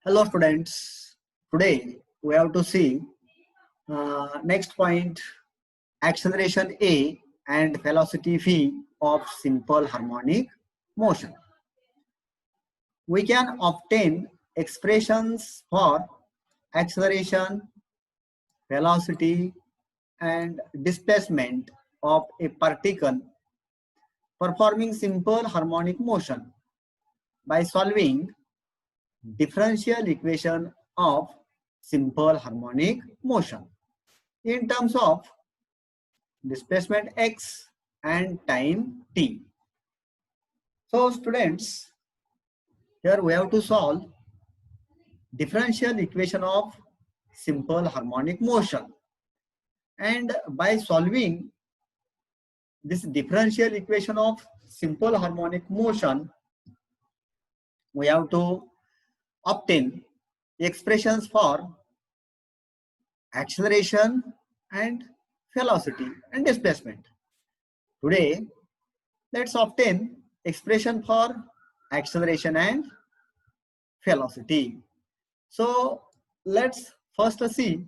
Hello students, today we have to see next point, acceleration A and velocity V of simple harmonic motion. We can obtain expressions for acceleration, velocity and displacement of a particle performing simple harmonic motion by solving differential equation of simple harmonic motion in terms of displacement x and time t. So students, here we have to solve differential equation of simple harmonic motion, and by solving this differential equation of simple harmonic motion, we have to obtain expressions for acceleration and velocity and displacement. Today, let's obtain expression for acceleration and velocity. So let's first see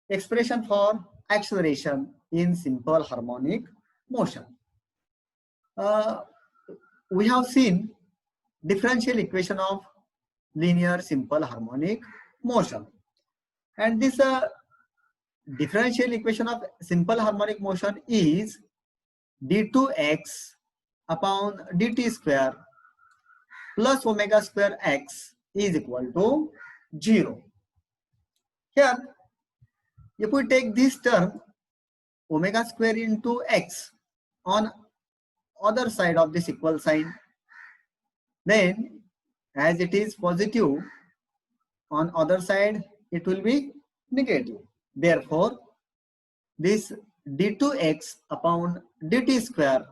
expression for acceleration in simple harmonic motion. We have seen differential equation of linear simple harmonic motion, and this differential equation of simple harmonic motion is d2x upon dt square plus omega square x is equal to 0. Here, if we take this term omega square into x on other side of this equal sign, then as it is positive, on other side it will be negative. Therefore, this d2x upon dt square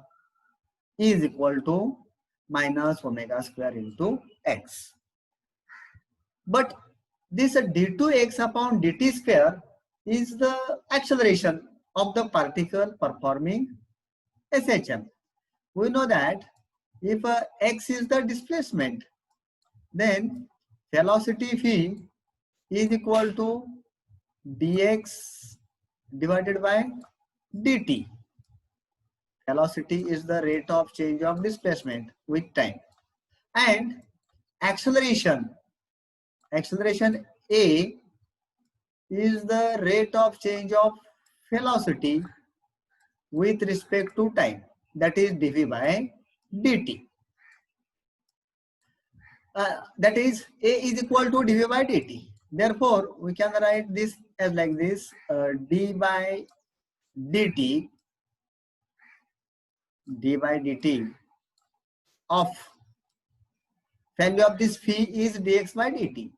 is equal to minus omega square into x. But this d2x upon dt square is the acceleration of the particle performing SHM. We know that if x is the displacement, then velocity v is equal to dx divided by dt. Velocity is the rate of change of displacement with time, and acceleration A is the rate of change of velocity with respect to time, that is dv by dt. That is A is equal to dv by dt. Therefore, we can write this as like this, d by dt of value of this phi is dx by dt.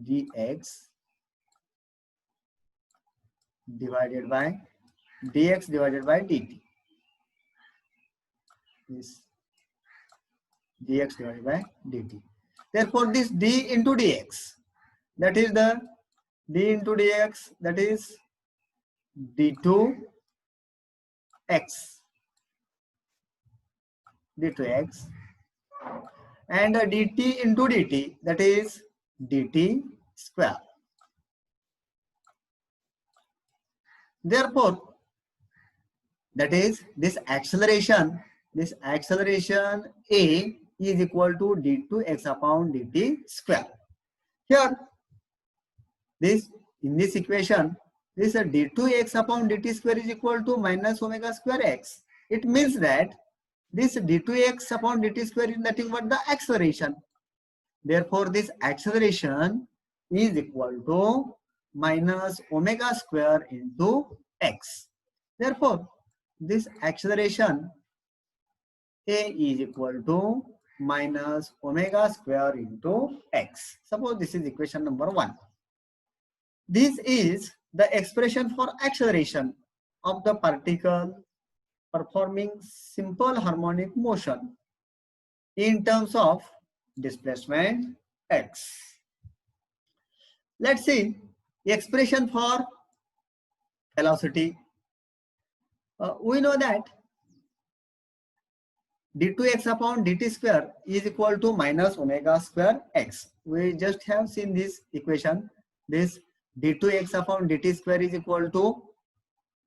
Dx divided by dt. This dx divided by dt. Therefore, this d into dx, that is the d into dx, that is d2x and dt into dt, that is dt square. Therefore, that is this acceleration A is equal to d2x upon dt square. Here, in this equation, this d2x upon dt square is equal to minus omega square x. It means that this d2x upon dt square is nothing but the acceleration. Therefore, this acceleration is equal to minus omega square into x. Therefore, this acceleration A is equal to minus omega square into x. Suppose this is equation number 1. This is the expression for acceleration of the particle performing simple harmonic motion in terms of displacement x. Let's see the expression for velocity. We know that d2x upon dt square is equal to minus omega square x. We just have seen this equation. This d2x upon dt square is equal to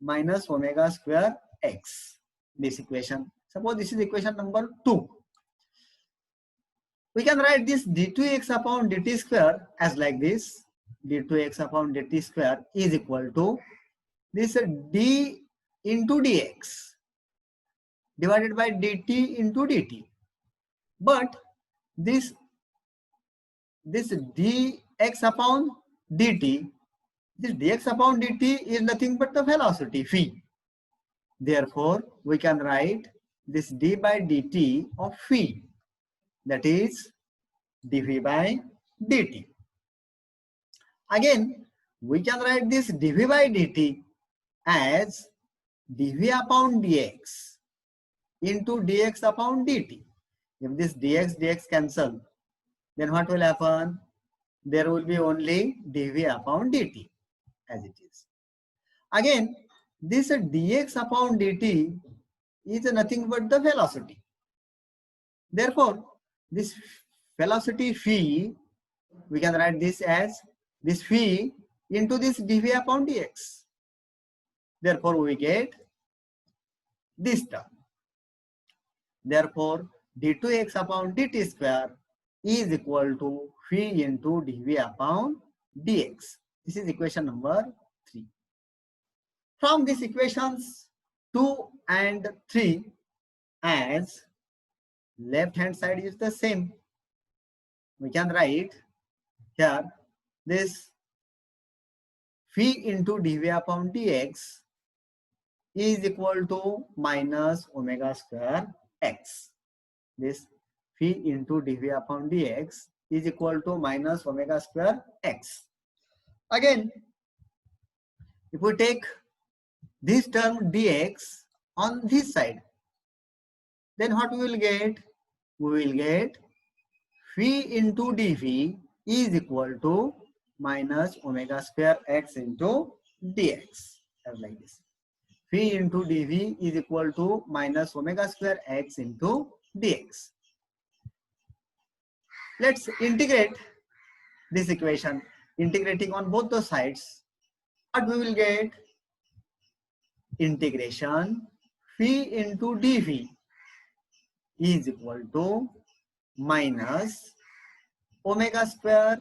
minus omega square x. This equation. Suppose this is equation number 2. We can write this d2x upon dt square as like this. d2x upon dt square is equal to this d into dx divided by dt into dt. But this dx upon dt, this dx upon dt is nothing but the velocity phi. Therefore, we can write this d by dt of phi, that is dv by dt. Again, we can write this dv by dt as dv upon dx into dx upon dt. If this dx cancel, then what will happen? There will be only dv upon dt as it is. Again, this dx upon dt is nothing but the velocity. Therefore, this velocity phi, we can write this as this phi into this dv upon dx. Therefore, we get this term. Therefore, d2x upon dt square is equal to phi into dv upon dx. This is equation number 3. From these equations 2 and 3, as left hand side is the same, we can write here this phi into dv upon dx is equal to minus omega square x. This phi into dv upon dx is equal to minus omega square x. Again, if we take this term dx on this side, then what we will get? We will get phi into dv is equal to minus omega square x into dx, as like this. Phi into dv is equal to minus omega square x into dx. Let's integrate this equation. Integrating on both the sides, what we will get? Integration phi into dv is equal to minus omega square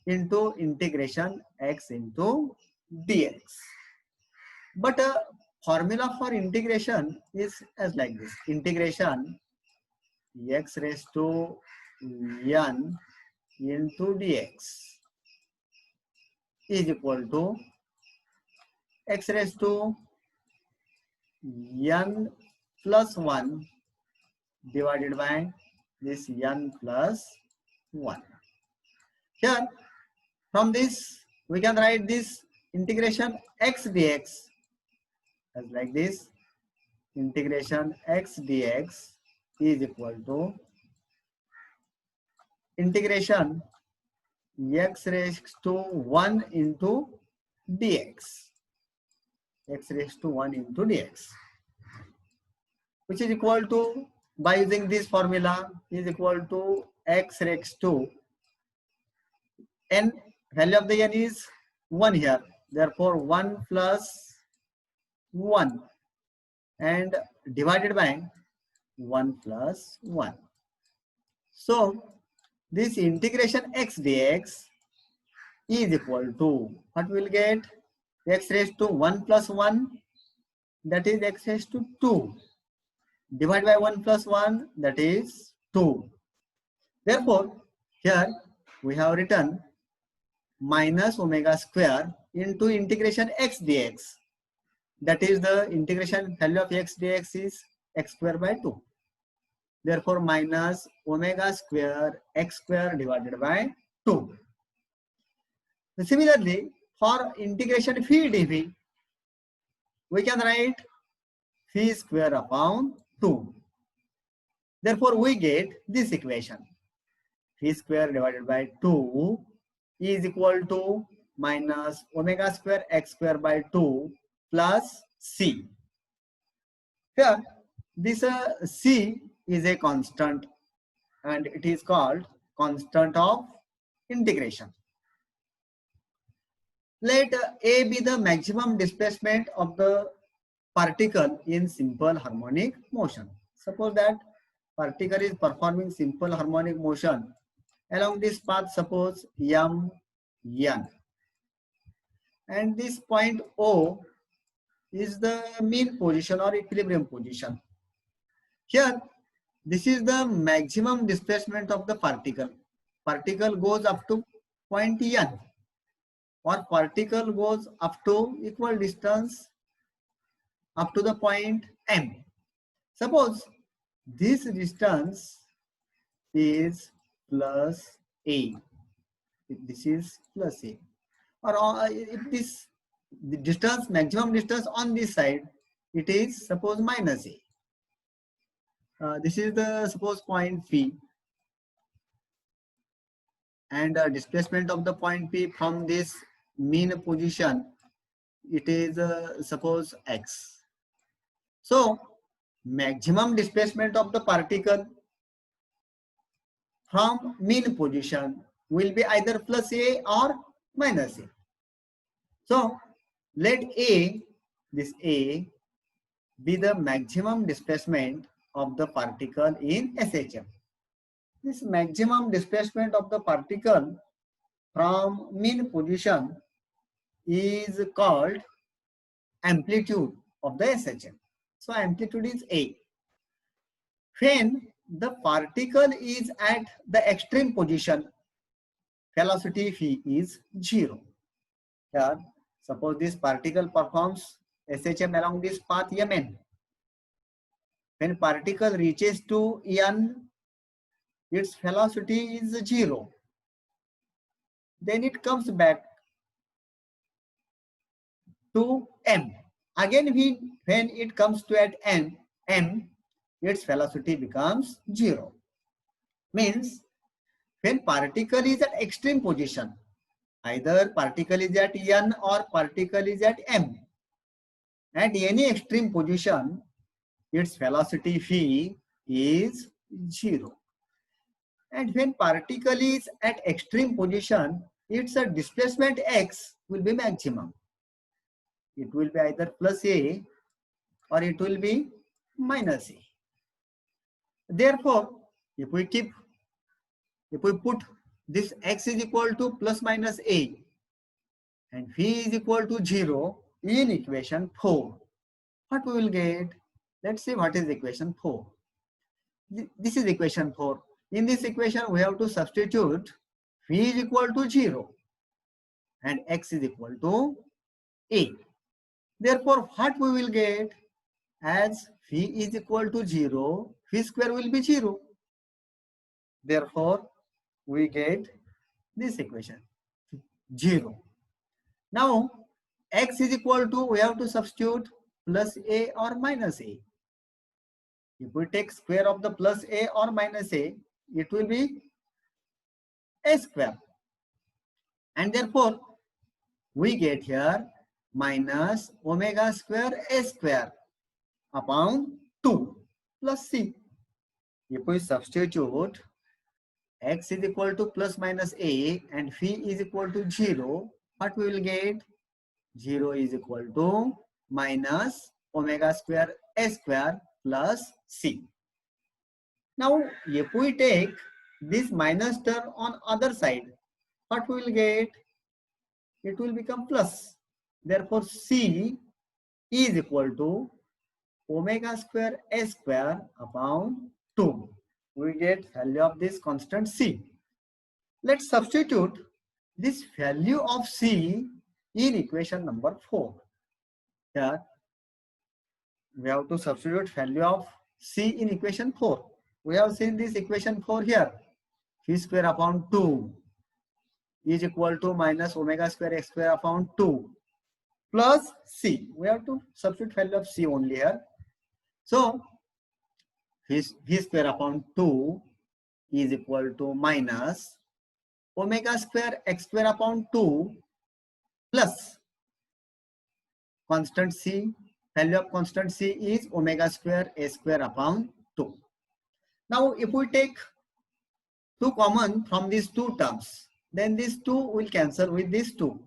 into integration x into dx. But formula for integration is as like this. Integration x raised to n into dx is equal to x raised to n plus 1 divided by this n plus 1. Here, from this, we can write this integration x dx as like this. Integration x dx is equal to integration x raised to 1 into dx. X raised to 1 into dx, which is equal to, by using this formula, is equal to x raised to n. Value of the n is 1 here. Therefore, 1 plus 1 and divided by 1 plus 1. So, this integration x dx is equal to, what we will get? X raised to 1 plus 1, that is x raised to 2. Divided by 1 plus 1, that is 2. Therefore, here we have written minus omega square into integration x dx. That is the integration value of x dx is x square by 2. Therefore, minus omega square x square divided by 2. Similarly, for integration phi dv, we can write phi square upon 2. Therefore, we get this equation. Phi square divided by 2 is equal to minus omega square x square by 2 plus c. Here, this c is a constant and it is called constant of integration. Let A be the maximum displacement of the particle in simple harmonic motion. Suppose that particle is performing simple harmonic motion along this path, suppose M, N. And this point O is the mean position or equilibrium position. Here, this is the maximum displacement of the particle. Particle goes up to point N, or particle goes up to equal distance up to the point M. Suppose this distance is plus A. If this is plus A. Or if this the distance, maximum distance on this side, it is suppose minus A. This is the suppose point P, and displacement of the point P from this mean position, it is suppose X. So maximum displacement of the particle from mean position will be either plus A or minus A. So let A, this A, be the maximum displacement of the particle in SHM. This maximum displacement of the particle from mean position is called amplitude of the SHM. So amplitude is A. When the particle is at the extreme position, velocity phi is 0. Here, suppose this particle performs SHM along this path Mn. When particle reaches to N, its velocity is 0. Then it comes back to M. Again, when it comes to at M, its velocity becomes 0. Means when particle is at extreme position, either particle is at N or particle is at M. At any extreme position, its velocity phi is 0. And when particle is at extreme position, its displacement x will be maximum. It will be either plus A or it will be minus A. Therefore, if we put this x is equal to plus minus A and phi is equal to 0 in equation 4, what we will get? Let's see what is equation 4. This is equation 4. In this equation, we have to substitute phi is equal to 0 and x is equal to A. Therefore, what we will get? As phi is equal to 0, phi square will be 0. Therefore, we get this equation 0. Now, x is equal to, we have to substitute plus A or minus A. If we take square of the plus A or minus A, it will be A square. And therefore, we get here minus omega square A square upon 2 plus C. If we substitute x is equal to plus minus A and phi is equal to 0, what we will get? 0 is equal to minus omega square A square plus C. Now, if we take this minus term on other side, what we will get? It will become plus. Therefore, C is equal to omega square A square upon 2. We get value of this constant C. Let's substitute this value of C in equation number 4. Here, we have to substitute value of C in equation 4. We have seen this equation 4 here. Phi square upon 2 is equal to minus omega square x square upon 2 plus C. We have to substitute value of C only here. So, phi square upon 2 is equal to minus omega square x square upon 2 plus constant C. Value of constant C is omega square A square upon 2. Now if we take 2 common from these two terms, then these 2 will cancel with these 2.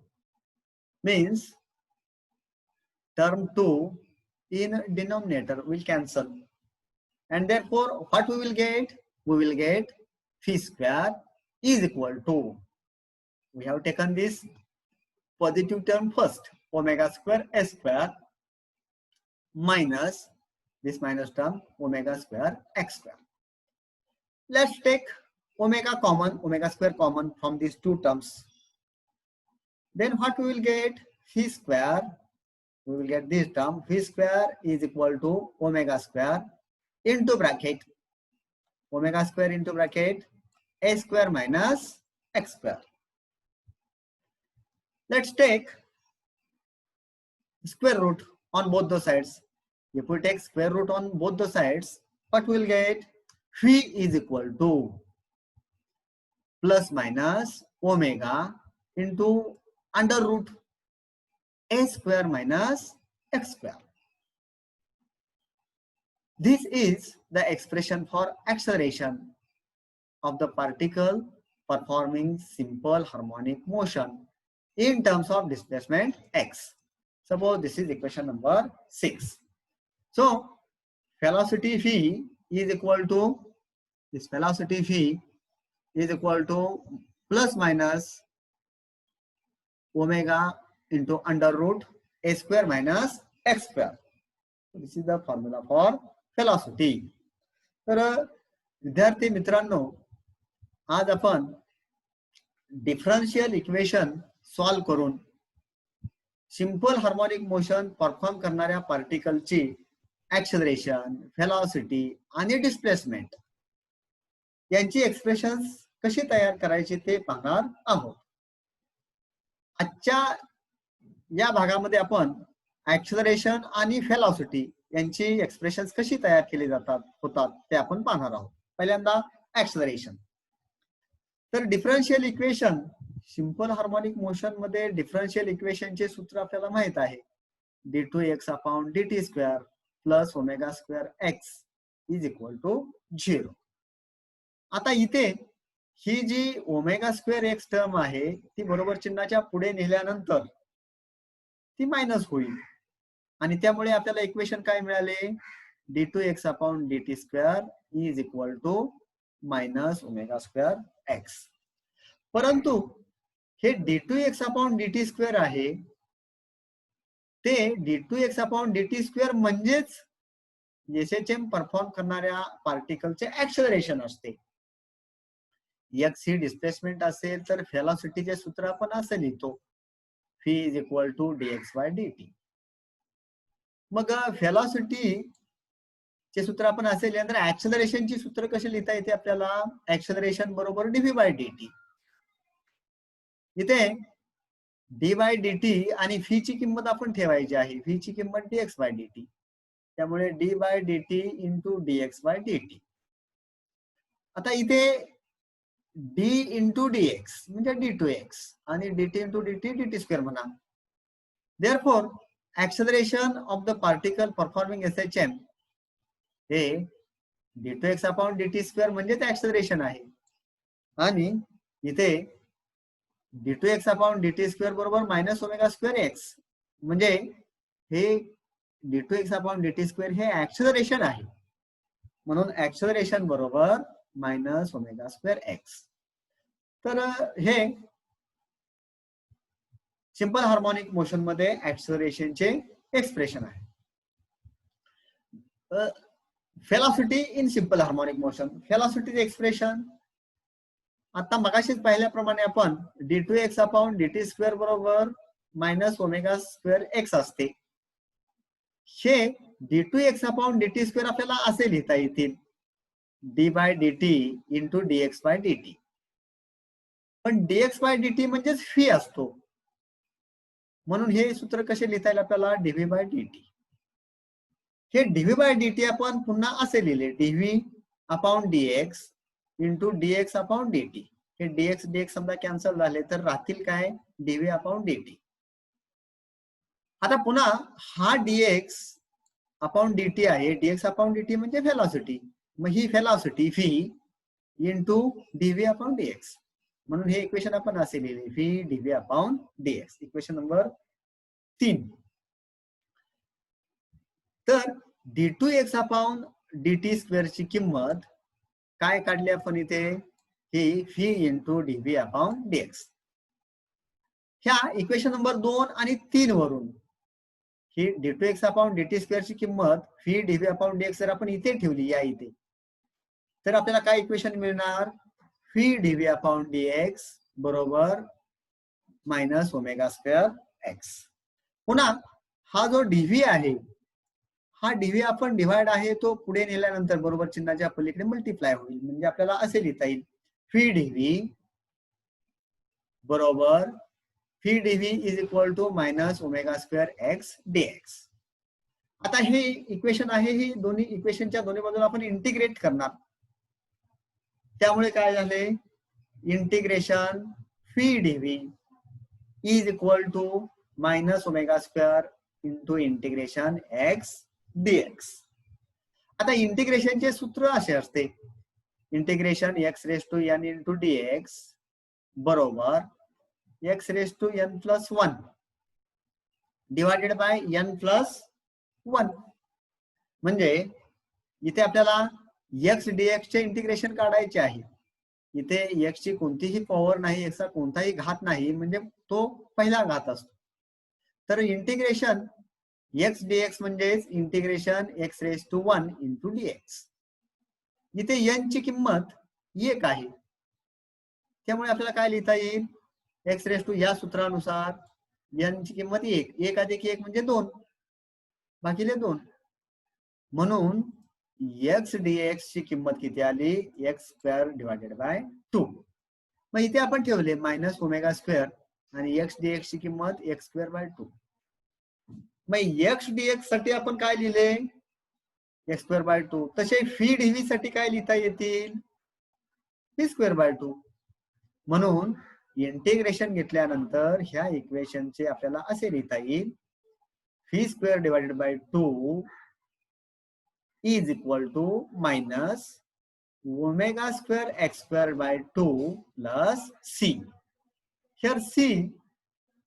Means term 2 in denominator will cancel. And therefore what we will get? We will get phi square is equal to, we have taken this positive term first, omega square s square minus this minus term omega square x square. Let's take omega square common from these two terms. Then what we will get? Phi square, we will get this term, phi square is equal to omega square into bracket, omega square into bracket, a square minus x square. Let's take square root on both the sides. If we take square root on both the sides, what we will get? Phi is equal to plus minus omega into under root a square minus x square. This is the expression for acceleration of the particle performing simple harmonic motion in terms of displacement x. Suppose this is equation number 6. So velocity phi is equal to, this velocity phi is equal to plus minus omega into under root a square minus x square. This is the formula for velocity. तर विद्यार्थी मित्रांनो, आज आपण differential equation solve करून simple harmonic motion perform करणाऱ्या पार्टिकलची acceleration, velocity आणि displacement यांची expressions कशी तयार करायची ते पाहणार आहोत. आजच्या या भागामध्ये आपण ऍक्सेलरेशन आणि व्हेलॉसिटी यांची एक्सप्रेशन्स कशी तयार केली होतात ते आपण पाहणार आहोत. पहिल्यांदा ऍक्सेलरेशन. तर differential equation, simple harmonic motion मध्ये डिफरन्शियल इक्वेशनचे सूत्र आपल्याला माहित आहे, d2x upon dt square plus omega square x is equal to 0. आता इथे ही जी ओमेगा स्क्वेअर एक्स टर्म आहे ती बरोबर चिन्हाच्या पुढे नेल्यानंतर ती मायनस होईल आणि त्यामुळे आपल्याला इक्वेशन काय मिळाले, d2x upon dt square is equal to minus omega square x. परंतु हे d2x अपॉन dt स्क्वेअर आहे ते d2x अपॉन dt स्क्वेअर म्हणजेच एसएचएम परफॉर्म करणाऱ्या पार्टिकलचे ऍक्सेलरेशन असते. x ही डिस्प्लेसमेंट असेल तर व्हेलॉसिटीचे सूत्र आपण असे लिहितो, phi is equal to dx by dt. मग व्हेलॉसिटी चे सूत्र आपण असे लिहिल्यानंतर ऍक्सेलरेशनची सूत्र कसे लिहिता येते आपल्याला, ऍक्सेलरेशन बरोबर dv by dt. इथे d by dt आणि phi ची किंमत आपण ठेवायची आहे, phi ची किंमत dx by dt. त्यामुळे d by dt into dx by dt. आता इथे d into dx म्हणजे d2x आणि dt into dt dt square म्हणा. Therefore acceleration of the particle performing SHM हे d2x अपॉन dt स्क्वेअर म्हणजे ऍक्सेलरेशन आहे आणि इथे d2x अपॉन dt स्क्वेअर बरोबर मायनस ओमेगा स्क्वेअर एक्स म्हणजे हे d2x अपॉन dt स्क्वेअर हे ऍक्सेलरेशन आहे, म्हणून ऍक्सेलरेशन बरोबर मायनस ओमेगा स्क्वेअर एक्स. तर हे सिंपल हार्मोनिक मोशन मध्ये ऍक्सेलरेशनचे एक्सप्रेशन आहे. Velocity in simple harmonic motion, व्हेलॉसिटीचे एक्सप्रेशन आता मगाशीच पाहिल्याप्रमाणे आपण d2x अपॉन dt स्क्वेअर बरोबर मायनस ओमेगा स्क्वेअर एक्स असते. हे d2x अपॉन dt स्क्वेअर आपल्याला असे लिहिता येतील, d by dt into dx by dt. पण dx बाय dt म्हणजेच फी असतो, म्हणून हे सूत्र कसे लिहिता येईल आपल्याला, dv बाय dt. हे dv बाय dt आपण पुन्हा असे लिहिले, dv upon dx into dx upon dt. हे dx समजा कॅन्सल झाले तर राहतील काय, dv अपॉन dt. आता पुन्हा हा dx अपॉन dt आहे, dx अपॉन dt म्हणजे व्हेलॉसिटी, मग ही velocity v into dv upon dx. म्हणून हे इक्वेशन आपण असे लिहिले v dv upon dx. Equation number 3. तर d2x अपॉन dt स्क्वेअरची किंमत काय काढली आपण इथे, ही v into dv upon dx. ह्या इक्वेशन नंबर 2 आणि 3 वरून ही d2x अपॉन dt स्क्वेअरची किंमत व्ही डीव्ही अपॉन डीएक्स जर आपण इथे ठेवली या इथे, तर आपल्याला काय इक्वेशन मिळणार, व्ही डीव्ही अपॉन डीएक्स बरोबर मायनस ओमेगा स्क्वेअर एक्स. पुन्हा हा जो डीव्ही आहे, हा डीव्ही आपण डिवाइड आहे तो पुढे नेल्यानंतर बरोबर चिन्हाच्या पलीकडे मल्टिप्लाय होईल. म्हणजे आपल्याला असे लिहिता येईल व्ही डीव्ही बरोबर v dv is equal to minus omega square x dx. आता हे इक्वेशन आहे, ही दोन्ही इक्वेशनच्या दोन्ही बाजूला आपण इंटिग्रेट करणार. त्यामुळे काय झाले, integration v dv is equal to minus omega square into integration x dx. आता इंटिग्रेशनचे सूत्र असे असते, integration x raise to n into dx बरोबर x raise to n plus 1 divided by n plus 1. म्हणजे इथे आपल्याला एक्स डीएक्स चे इंटिग्रेशन काढायचे आहे. इथे एक्स ची कोणतीही पॉवर नाही, एक्सचा कोणताही घात नाही, म्हणजे तो पहिला घात असतो. तर इंटिग्रेशन एक्स डीएक्स म्हणजे integration x raise to 1 into dx. इथे एन ची किंमत 1 आहे, त्यामुळे आपल्याला काय लिहिता येईल, एक्स रेस टू या सूत्रानुसार एन ची किंमत 1, 1 अधिक 1 म्हणजे 2 भागिले 2. म्हणून एक्स डीएक्स ची किंमत किती आली, एक्स स्क्वेअर डिवायडेड बाय 2. मग इथे आपण ठेवले मायनस ओमेगा स्क्वेअर आणि एक्स डीएक्स ची किंमत एक्स स्क्वेअर बाय 2. मग एक्स डीएक्स साठी आपण काय लिहिले, एक्स स्क्वेअर बाय 2. तसे व्ही डीव्ही साठी काय लिहिता येतील, व्ही स्क्वेअर बाय 2. म्हणून इंटिग्रेशन घेतल्यानंतर ह्या इक्वेशनचे आपल्याला असे लिहिता येईल v square divided by 2 is equal to minus omega square x square by 2 plus c. Here c,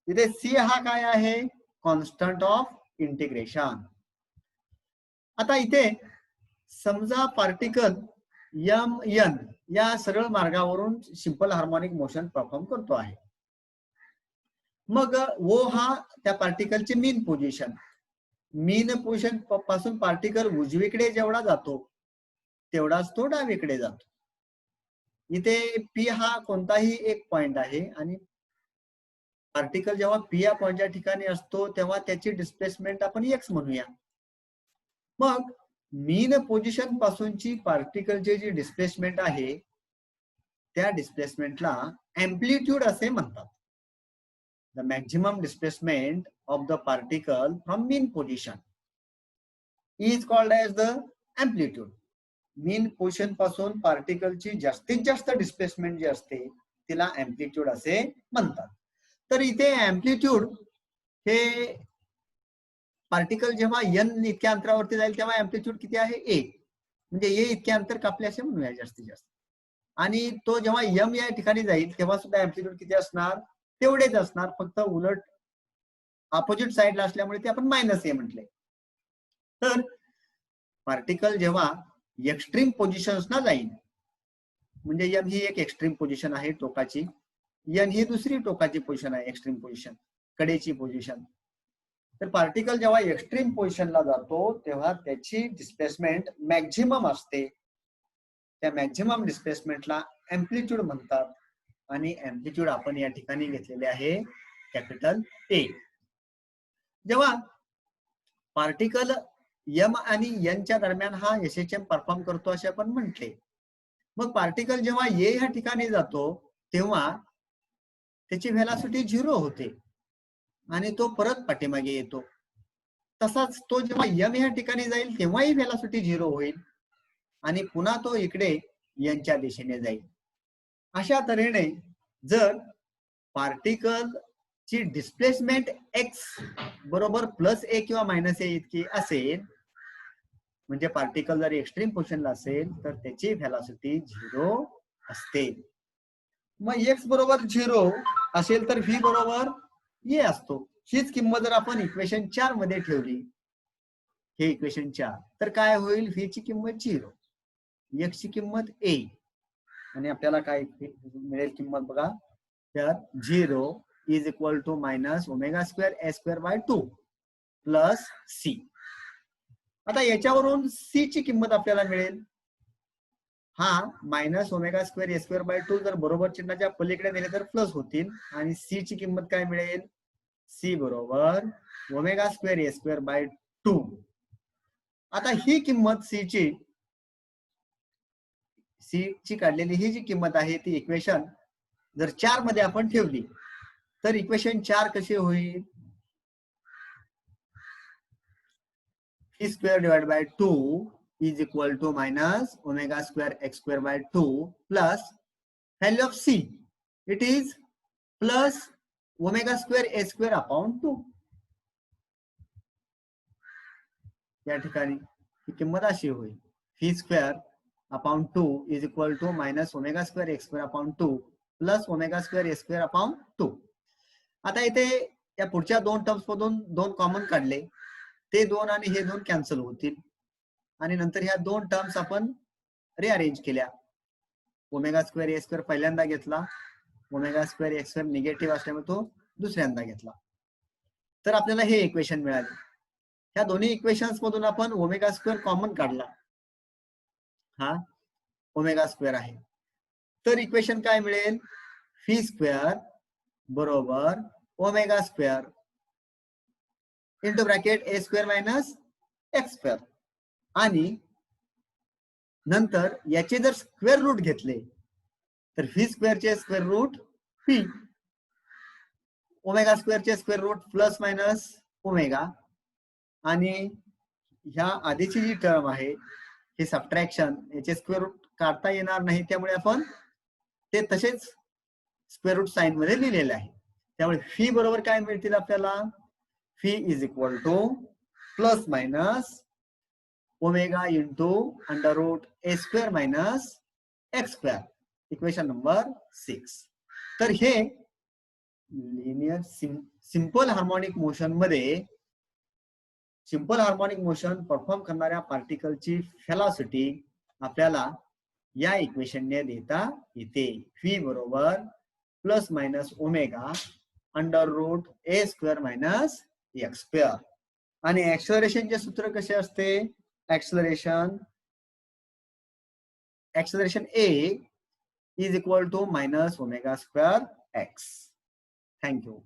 इथे सी हा काय आहे, कॉन्स्टंट ऑफ इंटिग्रेशन. आता इथे समजा पार्टिकल एम एन या सरळ मार्गावरून सिंपल हार्मोनिक मोशन परफॉर्म करतो आहे. मग ओ हा त्या पार्टिकलची मीन पोझिशन पासून पार्टिकल उजवीकडे जेवढा जातो तेवढाच तो डावीकडे जातो. इथे पी हा कोणताही एक पॉइंट आहे आणि पार्टिकल जेव्हा पी या पॉइंटच्या ठिकाणी असतो तेव्हा त्याची डिस्प्लेसमेंट आपण एक्स म्हणूया. मग मीन पोझिशन पासूनची पार्टिकलची जी डिस्प्लेसमेंट आहे त्या डिस्प्लेसमेंटला एम्प्लिट्यूड असे म्हणतात. The maximum displacement of the particle from mean position is called as the amplitude. Mean position पासून पार्टिकलची जास्तीत जास्त डिस्प्लेसमेंट जी असते तिला एम्प्लिट्यूड असे म्हणतात. तर इथे एम्प्लिट्यूड हे पार्टिकल जेव्हा एन इतक्या अंतरावरती जाईल तेव्हा एम्प्लिट्यूड किती आहे, ए. म्हणजे ए इतके अंतर कापले असे म्हणूया जास्तीत जास्त. आणि तो जेव्हा एम या ठिकाणी जाईल तेव्हा सुद्धा एम्प्लिट्यूड किती असणार, तेवढेच असणार, फक्त उलट अपोजिट साइडला असल्यामुळे ते आपण मायनस ए म्हटले. तर पार्टिकल जेव्हा एक्स्ट्रीम पोझिशन्सना जाईल, म्हणजे एम ही एक एक्स्ट्रीम पोझिशन आहे टोकाची, एन ही दुसरी टोकाची पोझिशन आहे एक्स्ट्रीम पोझिशन, कडेची पोझिशन. तर पार्टिकल जेव्हा एक्स्ट्रीम पोझिशनला जातो तेव्हा त्याची डिस्प्लेसमेंट मॅक्झिमम असते. त्या मॅक्झिमम डिस्प्लेसमेंटला एम्प्लिट्यूड म्हणतात आणि एम्प्लिट्यूड आपण या ठिकाणी घेतलेले आहे कॅपिटल ए. जेव्हा पार्टिकल एम आणि एनच्या दरम्यान हा एसएचएम परफॉर्म करतो असे आपण म्हटले, मग पार्टिकल जेव्हा ए ह्या ठिकाणी जातो तेव्हा त्याची व्हेलॉसिटी 0 होते आणि तो परत पाठीमागे येतो. तसाच तो जेव्हा एम ह्या ठिकाणी जाईल तेव्हाही व्हेलॉसिटी 0 होईल आणि पुन्हा तो इकडे एनच्या दिशेने जाईल. अशा तऱ्हेने जर पार्टिकल ची डिस्प्लेसमेंट एक्स बरोबर प्लस ए किंवा मायनस ए इतकी असेल म्हणजे पार्टिकल जर एक्स्ट्रीम पोझिशनला असेल तर त्याची व्हेलॉसिटी 0 असते. मग x बरोबर 0 असेल तर v बरोबर a असतो. हीच किंमत जर आपण इक्वेशन 4 मध्ये ठेवली, हे इक्वेशन 4, तर काय होईल? v ची किंमत 0, x ची किंमत a, आणि आपल्याला काय मिळेल किंमत बघा, तर 0 is equal to minus omega square a square by 2 plus c. आता याच्यावरून c ची किंमत आपल्याला मिळेल, हा minus omega square a square by 2 जर बरोबर चिन्हाच्या पलीकडे नेले तर प्लस होतील, आणि c ची किंमत काय मिळेल? c बरोबर omega square a square by 2. आता ही किंमत c ची काढलेली ही जी किंमत आहे ती इक्वेशन जर 4 मध्ये आपण ठेवली तर इक्वेशन 4 कसे होईल? v square divide by 2 is equal to minus omega square x square by 2 plus value of c, it is plus omega square a square upon 2. या ठिकाणी ही किंमत अशी होईल, v square upon 2 is equal to minus omega square x square upon 2 plus omega square a square upon 2. आता इथे या पुढच्या दोन टर्म्स मधून 2 कॉमन काढले, ते 2 आणि हे 2 कॅन्सल होतील, आणि नंतर ह्या 2 टर्म्स आपण रिअरेंज केल्या. ओमेगा स्क्वेअर ए स्क्वेअर पहिल्यांदा घेतला, omega square x square negative असल्यामुळे तो दुसऱ्यांदा घेतला, तर आपल्याला हे इक्वेशन मिळाले. ह्या दोन्ही इक्वेशन्स मधून आपण ओमेगा स्क्वेअर कॉमन काढला, हा ओमेगा स्क्वेअर आहे, तर इक्वेशन काय मिळेल? व्ही स्क्वेअर बरोबर omega square into bracket a square minus x square, आणि नंतर याचे जर स्क्वेअर रूट घेतले तर व्ही स्क्वेअरचे स्क्वेअर रूट पी, ओमेगा स्क्वेअरचे square root plus minus omega, आणि ह्या आधीची जी टर्म आहे हे सबट्रॅक्शन, याचे स्क्वेअर रूट काढता येणार नाही, त्यामुळे आपण ते तसेच स्क्वेअर रूट साइन मध्ये लिहिलेले आहे. त्यामुळे फी बरोबर काय मिळतील आपल्याला? Phi is equal to plus minus omega into under root a square minus x square, equation number 6. तर हे लिनियर सिंपल हार्मोनिक मोशन मध्ये सिंपल हार्मोनिक मोशन परफॉर्म करणाऱ्या पार्टिकलची व्हेलॉसिटी आपल्याला या इक्वेशनने देता येते. व्ही बरोबर plus minus omega under root a square minus x square, आणि ऍक्सलरेशनचे सूत्र कसे असते? Acceleration a is equal to minus omega square x. Thank you.